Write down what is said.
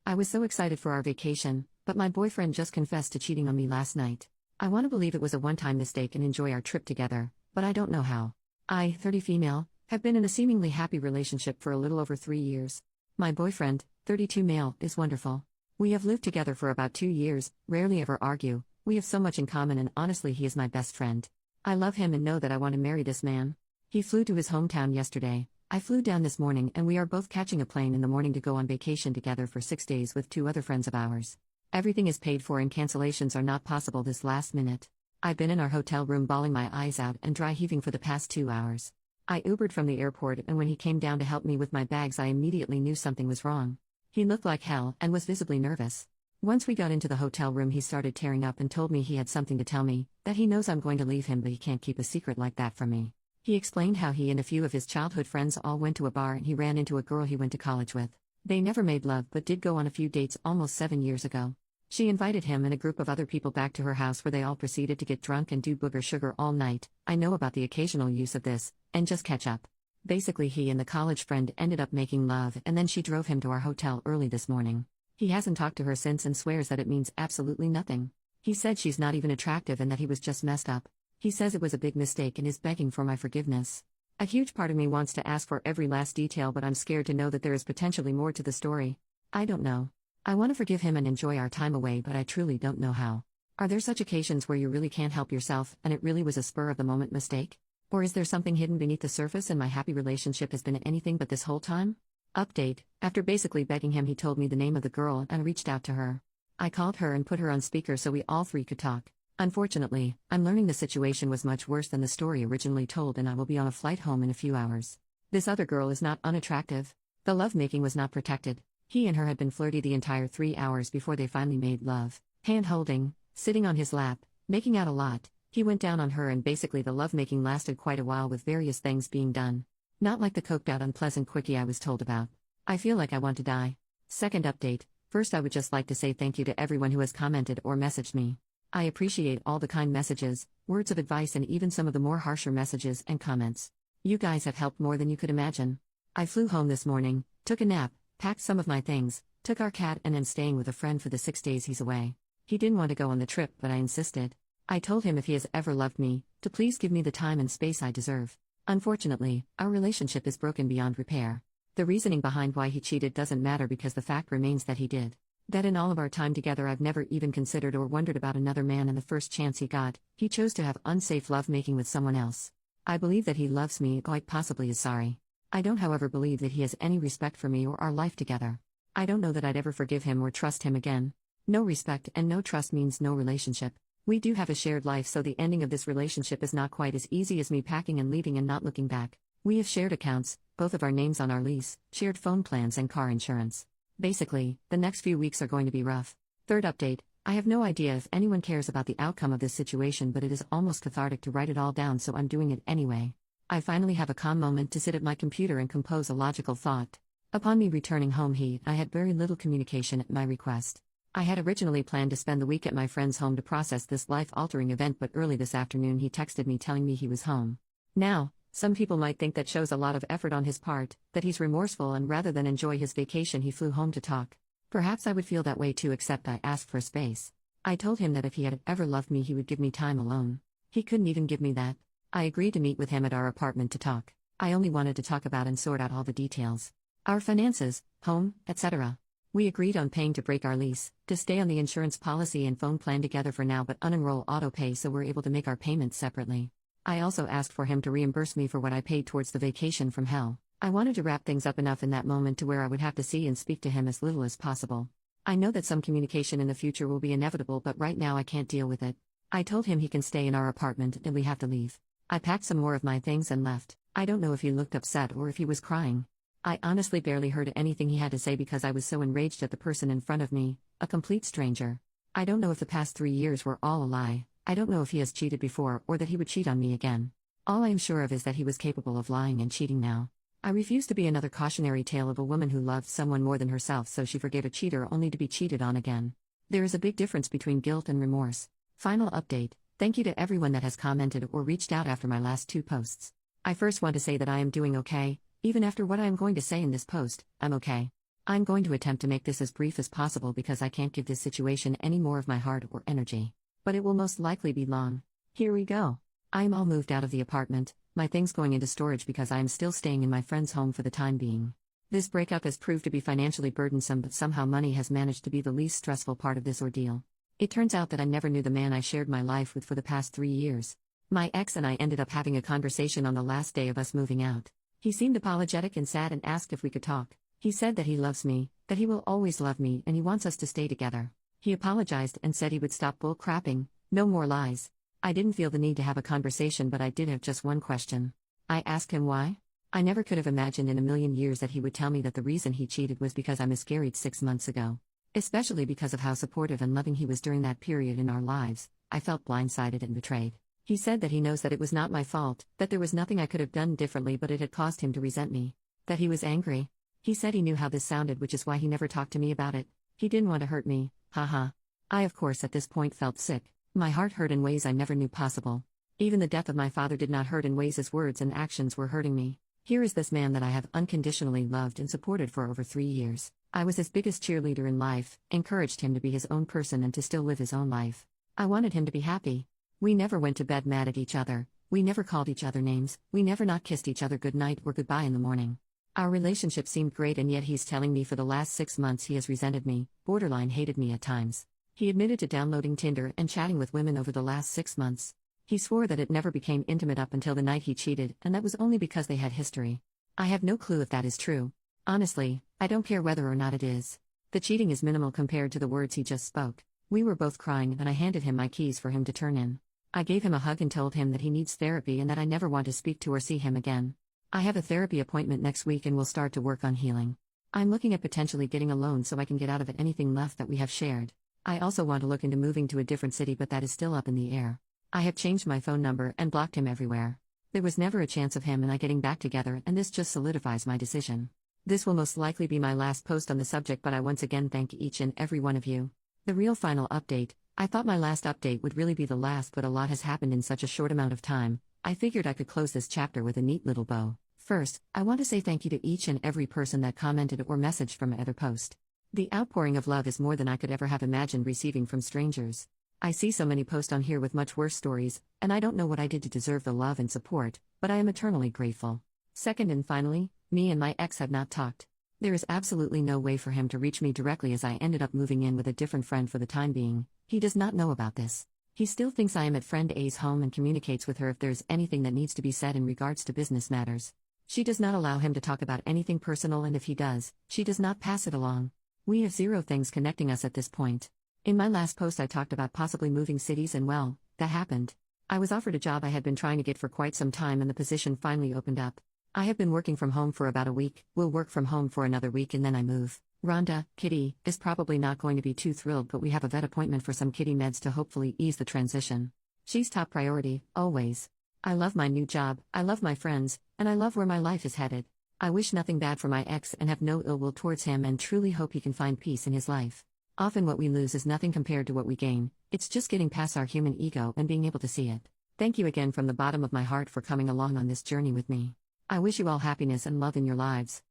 I was so excited for our vacation, but my boyfriend just confessed to cheating on me last night. I want to believe it was a one-time mistake and enjoy our trip together, but I don't know how. I, 30 female, have been in a seemingly happy relationship for a little over 3 years. My boyfriend, 32 male, is wonderful. We have lived together for about 2 years, rarely ever argue, we have so much in common and honestly he is my best friend. I love him and know that I want to marry this man. He flew to his hometown yesterday. I flew down this morning and we are both catching a plane in the morning to go on vacation together for 6 days with 2 other friends of ours. Everything is paid for and cancellations are not possible this last minute. I've been in our hotel room bawling my eyes out and dry heaving for the past 2 hours. I Ubered from the airport and when he came down to help me with my bags I immediately knew something was wrong. He looked like hell and was visibly nervous. Once we got into the hotel room he started tearing up and told me he had something to tell me, that he knows I'm going to leave him but he can't keep a secret like that from me. He explained how he and a few of his childhood friends all went to a bar and he ran into a girl he went to college with. They never made love but did go on a few dates almost 7 years ago. She invited him and a group of other people back to her house where they all proceeded to get drunk and do booger sugar all night. I know about the occasional use of this, and just catch up. Basically he and the college friend ended up making love and then she drove him to our hotel early this morning. He hasn't talked to her since and swears that it means absolutely nothing. He said she's not even attractive and that he was just messed up. He says it was a big mistake and is begging for my forgiveness. A huge part of me wants to ask for every last detail but I'm scared to know that there is potentially more to the story. I don't know. I want to forgive him and enjoy our time away but I truly don't know how. Are there such occasions where you really can't help yourself and it really was a spur-of-the-moment mistake? Or is there something hidden beneath the surface and my happy relationship has been anything but this whole time? Update: after basically begging him he told me the name of the girl and reached out to her. I called her and put her on speaker so we all 3 could talk. Unfortunately, I'm learning the situation was much worse than the story originally told and I will be on a flight home in a few hours. This other girl is not unattractive. The lovemaking was not protected. He and her had been flirty the entire 3 hours before they finally made love. Hand-holding, sitting on his lap, making out a lot. He went down on her and basically the lovemaking lasted quite a while with various things being done. Not like the coked out unpleasant quickie I was told about. I feel like I want to die. Second update: first I would just like to say thank you to everyone who has commented or messaged me. I appreciate all the kind messages, words of advice and even some of the more harsher messages and comments. You guys have helped more than you could imagine. I flew home this morning, took a nap, packed some of my things, took our cat and am staying with a friend for the 6 days he's away. He didn't want to go on the trip but I insisted. I told him if he has ever loved me, to please give me the time and space I deserve. Unfortunately, our relationship is broken beyond repair. The reasoning behind why he cheated doesn't matter because the fact remains that he did. That in all of our time together I've never even considered or wondered about another man and the first chance he got, he chose to have unsafe lovemaking with someone else. I believe that he loves me, quite possibly is sorry. I don't however believe that he has any respect for me or our life together. I don't know that I'd ever forgive him or trust him again. No respect and no trust means no relationship. We do have a shared life so the ending of this relationship is not quite as easy as me packing and leaving and not looking back. We have shared accounts, both of our names on our lease, shared phone plans and car insurance. Basically, the next few weeks are going to be rough. Third update: I have no idea if anyone cares about the outcome of this situation but it is almost cathartic to write it all down so I'm doing it anyway. I finally have a calm moment to sit at my computer and compose a logical thought. Upon me returning home I had very little communication at my request. I had originally planned to spend the week at my friend's home to process this life-altering event but early this afternoon he texted me telling me he was home. Now, some people might think that shows a lot of effort on his part, that he's remorseful and rather than enjoy his vacation he flew home to talk. Perhaps I would feel that way too except I asked for space. I told him that if he had ever loved me he would give me time alone. He couldn't even give me that. I agreed to meet with him at our apartment to talk. I only wanted to talk about and sort out all the details. Our finances, home, etc. We agreed on paying to break our lease, to stay on the insurance policy and phone plan together for now but unenroll autopay so we're able to make our payments separately. I also asked for him to reimburse me for what I paid towards the vacation from hell. I wanted to wrap things up enough in that moment to where I would have to see and speak to him as little as possible. I know that some communication in the future will be inevitable but right now I can't deal with it. I told him he can stay in our apartment and we have to leave. I packed some more of my things and left. I don't know if he looked upset or if he was crying. I honestly barely heard anything he had to say because I was so enraged at the person in front of me, a complete stranger. I don't know if the past 3 years were all a lie. I don't know if he has cheated before or that he would cheat on me again. All I am sure of is that he was capable of lying and cheating now. I refuse to be another cautionary tale of a woman who loved someone more than herself so she forgave a cheater only to be cheated on again. There is a big difference between guilt and remorse. Final update: thank you to everyone that has commented or reached out after my last 2 posts. I first want to say that I am doing okay, even after what I am going to say in this post, I'm okay. I'm going to attempt to make this as brief as possible because I can't give this situation any more of my heart or energy. But it will most likely be long. Here we go. I am all moved out of the apartment, my things going into storage because I am still staying in my friend's home for the time being. This breakup has proved to be financially burdensome, but somehow money has managed to be the least stressful part of this ordeal. It turns out that I never knew the man I shared my life with for the past 3 years. My ex and I ended up having a conversation on the last day of us moving out. He seemed apologetic and sad and asked if we could talk. He said that he loves me, that he will always love me, and he wants us to stay together. He apologized and said he would stop bull crapping, no more lies. I didn't feel the need to have a conversation, but I did have just one question. I asked him why. I never could have imagined in a million years that he would tell me that the reason he cheated was because I miscarried 6 months ago. Especially because of how supportive and loving he was during that period in our lives, I felt blindsided and betrayed. He said that he knows that it was not my fault, that there was nothing I could have done differently, but it had caused him to resent me. That he was angry. He said he knew how this sounded, which is why he never talked to me about it. He didn't want to hurt me, haha. I of course at this point felt sick. My heart hurt in ways I never knew possible. Even the death of my father did not hurt in ways his words and actions were hurting me. Here is this man that I have unconditionally loved and supported for over 3 years. I was his biggest cheerleader in life, encouraged him to be his own person and to still live his own life. I wanted him to be happy. We never went to bed mad at each other, we never called each other names, we never not kissed each other goodnight or goodbye in the morning. Our relationship seemed great, and yet he's telling me for the last 6 months he has resented me, borderline hated me at times. He admitted to downloading Tinder and chatting with women over the last 6 months. He swore that it never became intimate up until the night he cheated, and that was only because they had history. I have no clue if that is true. Honestly, I don't care whether or not it is. The cheating is minimal compared to the words he just spoke. We were both crying, and I handed him my keys for him to turn in. I gave him a hug and told him that he needs therapy and that I never want to speak to or see him again. I have a therapy appointment next week and will start to work on healing. I'm looking at potentially getting a loan so I can get out of it anything left that we have shared. I also want to look into moving to a different city, but that is still up in the air. I have changed my phone number and blocked him everywhere. There was never a chance of him and I getting back together, and this just solidifies my decision. This will most likely be my last post on the subject, but I once again thank each and every one of you. The real final update. I thought my last update would really be the last, but a lot has happened in such a short amount of time. I figured I could close this chapter with a neat little bow. First, I want to say thank you to each and every person that commented or messaged from my other post. The outpouring of love is more than I could ever have imagined receiving from strangers. I see so many posts on here with much worse stories, and I don't know what I did to deserve the love and support, but I am eternally grateful. Second and finally, me and my ex have not talked. There is absolutely no way for him to reach me directly, as I ended up moving in with a different friend for the time being. He does not know about this. He still thinks I am at friend A's home and communicates with her if there's anything that needs to be said in regards to business matters. She does not allow him to talk about anything personal, and if he does, she does not pass it along. We have zero things connecting us at this point. In my last post I talked about possibly moving cities, and well, that happened. I was offered a job I had been trying to get for quite some time, and the position finally opened up. I have been working from home for about a week, will work from home for another week, and then I move. Rhonda, Kitty, is probably not going to be too thrilled, but we have a vet appointment for some kitty meds to hopefully ease the transition. She's top priority, always. I love my new job, I love my friends, and I love where my life is headed. I wish nothing bad for my ex and have no ill will towards him, and truly hope he can find peace in his life. Often what we lose is nothing compared to what we gain. It's just getting past our human ego and being able to see it. Thank you again from the bottom of my heart for coming along on this journey with me. I wish you all happiness and love in your lives.